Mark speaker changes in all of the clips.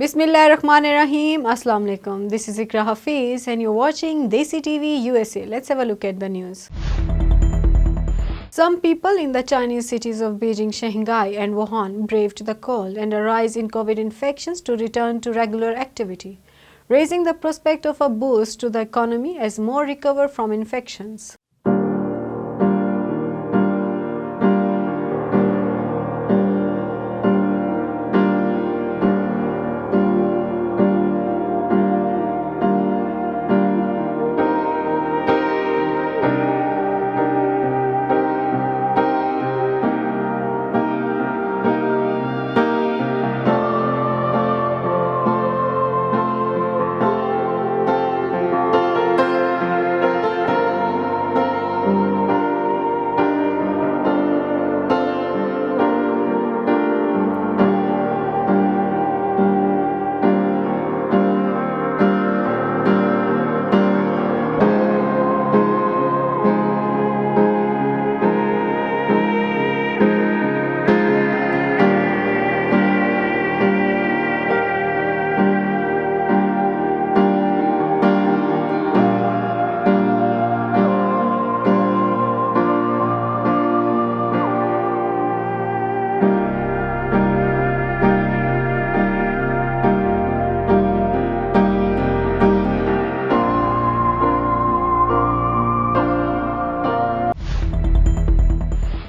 Speaker 1: Bismillahirrahmanirrahim. Assalamu alaikum. This is Iqra Hafeez and you're watching Desi TV USA. Let's have a look at the news. Some people in the Chinese cities of Beijing, Shanghai and Wuhan braved the cold and a rise in COVID infections to return to regular activity, raising the prospect of a boost to the economy as more recover from infections.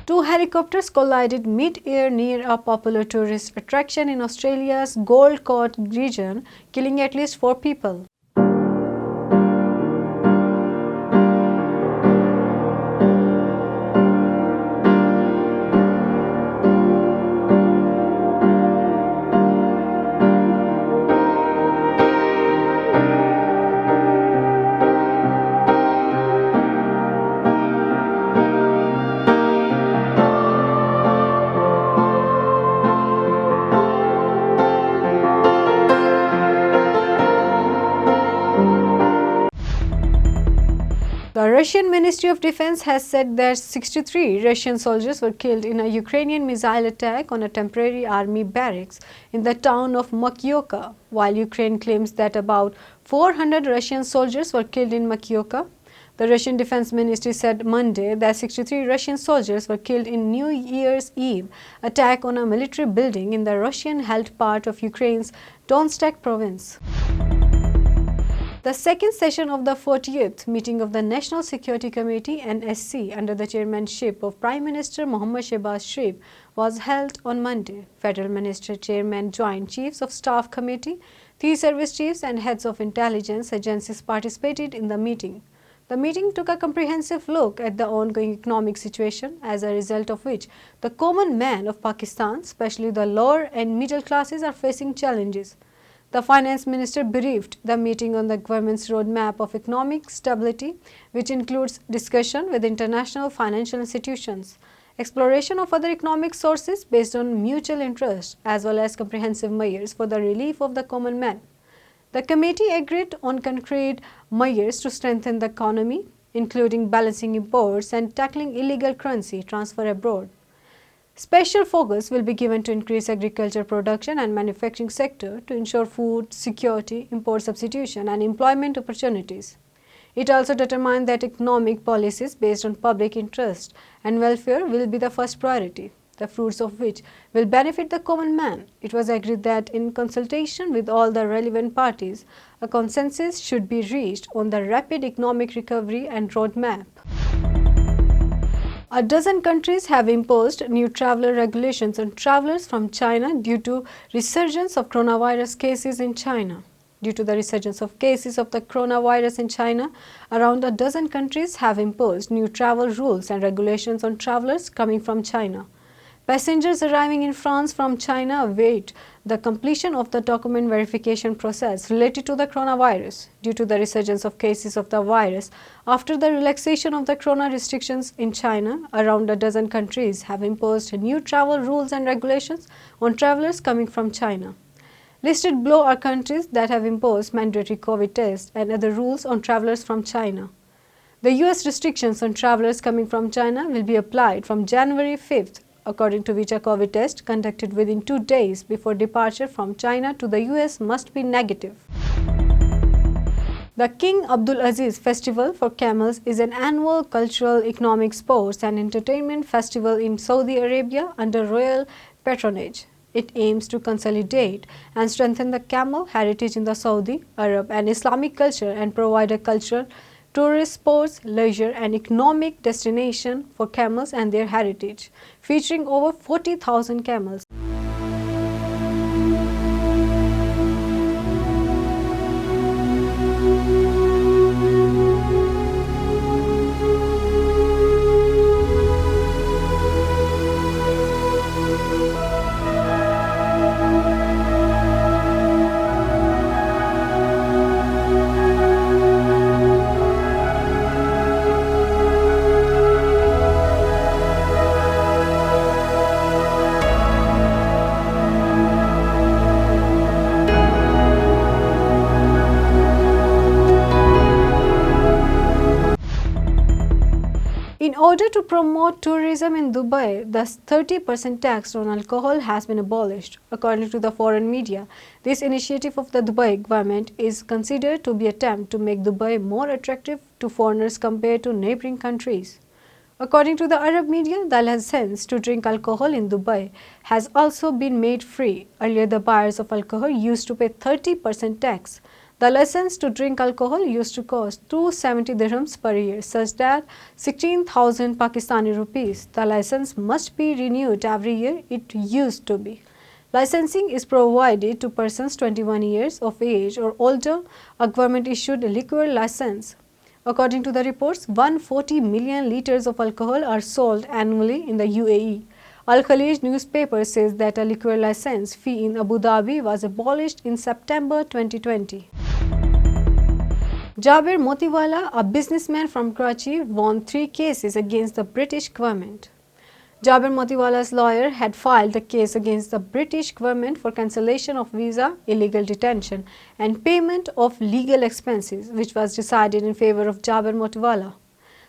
Speaker 1: Two helicopters collided mid-air near a popular tourist attraction in Australia's Gold Coast region, killing at least 4 people. The Russian Ministry of Defense has said that 63 Russian soldiers were killed in a Ukrainian missile attack on a temporary army barracks in the town of Makiivka, while Ukraine claims that about 400 Russian soldiers were killed in Makiivka. The Russian Defense Ministry said Monday that 63 Russian soldiers were killed in New Year's Eve attack on a military building in the Russian-held part of Ukraine's Donetsk province. The second session of the 40th meeting of the National Security Committee (NSC) under the chairmanship of Prime Minister Mohammad Shehbaz Sharif was held on Monday. Federal Minister, Chairman, Joint Chiefs of Staff Committee, 3 service chiefs and heads of intelligence agencies participated in the meeting. The meeting took a comprehensive look at the ongoing economic situation, as a result of which the common man of Pakistan, especially the lower and middle classes, are facing challenges. The finance minister briefed the meeting on the government's roadmap of economic stability, which includes discussion with international financial institutions, exploration of other economic sources based on mutual interest, as well as comprehensive measures for the relief of the common man. The committee agreed on concrete measures to strengthen the economy, including balancing imports and tackling illegal currency transfer abroad. Special focus will be given to increase agriculture production and manufacturing sector to ensure food security, import substitution and employment opportunities. It also determined that economic policies based on public interest and welfare will be the first priority, the fruits of which will benefit the common man. It was agreed that in consultation with all the relevant parties, a consensus should be reached on the rapid economic recovery and roadmap. A dozen countries have imposed new traveler regulations on travelers from China due to resurgence of coronavirus cases in China. Due to the resurgence of cases of the coronavirus in China, around a dozen countries have imposed new travel rules and regulations on travelers coming from China. Passengers arriving in France from China await the completion of the document verification process related to the coronavirus. Due to the resurgence of cases of the virus, after the relaxation of the corona restrictions in China, around a dozen countries have imposed new travel rules and regulations on travelers coming from China. Listed below are countries that have imposed mandatory COVID tests and other rules on travelers from China. The US restrictions on travelers coming from China will be applied from January 5th according to which a COVID test conducted within 2 days before departure from China to the US must be negative. The King Abdulaziz Festival for Camels is an annual cultural, economic, sports and entertainment festival in Saudi Arabia under royal patronage. It aims to consolidate and strengthen the camel heritage in the Saudi, Arab and Islamic culture and provide a cultural, tourist, sports, leisure and economic destination for camels and their heritage, featuring over 40,000 camels. In order to promote tourism in Dubai, the 30% tax on alcohol has been abolished. According to the foreign media, this initiative of the Dubai government is considered to be an attempt to make Dubai more attractive to foreigners compared to neighboring countries. According to the Arab media, the license to drink alcohol in Dubai has also been made free. Earlier, the buyers of alcohol used to pay 30% tax. The license to drink alcohol used to cost 270 dirhams per year, such that 16,000 Pakistani rupees. The license must be renewed every year. It used to be. Licensing is provided to persons 21 years of age or older, a government-issued liquor license. According to the reports, 140 million liters of alcohol are sold annually in the UAE. Al Khalij newspaper says that a liquor license fee in Abu Dhabi was abolished in September 2020. Jaber Motiwala, a businessman from Karachi, won 3 cases against the British government. Jaber Motiwala's lawyer had filed a case against the British government for cancellation of visa, illegal detention and payment of legal expenses, which was decided in favor of Jaber Motiwala.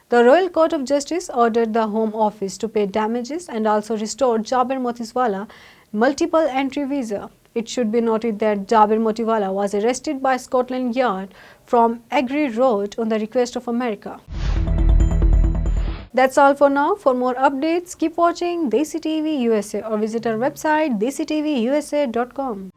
Speaker 1: The Royal Court of Justice ordered the Home Office to pay damages and also restored Jaber Motiwala multiple entry visa. It should be noted that Jaber Motiwala was arrested by Scotland Yard from Agri Road on the request of America. That's all for now. For more updates, keep watching Desi TV USA or visit our website desitvusa.com.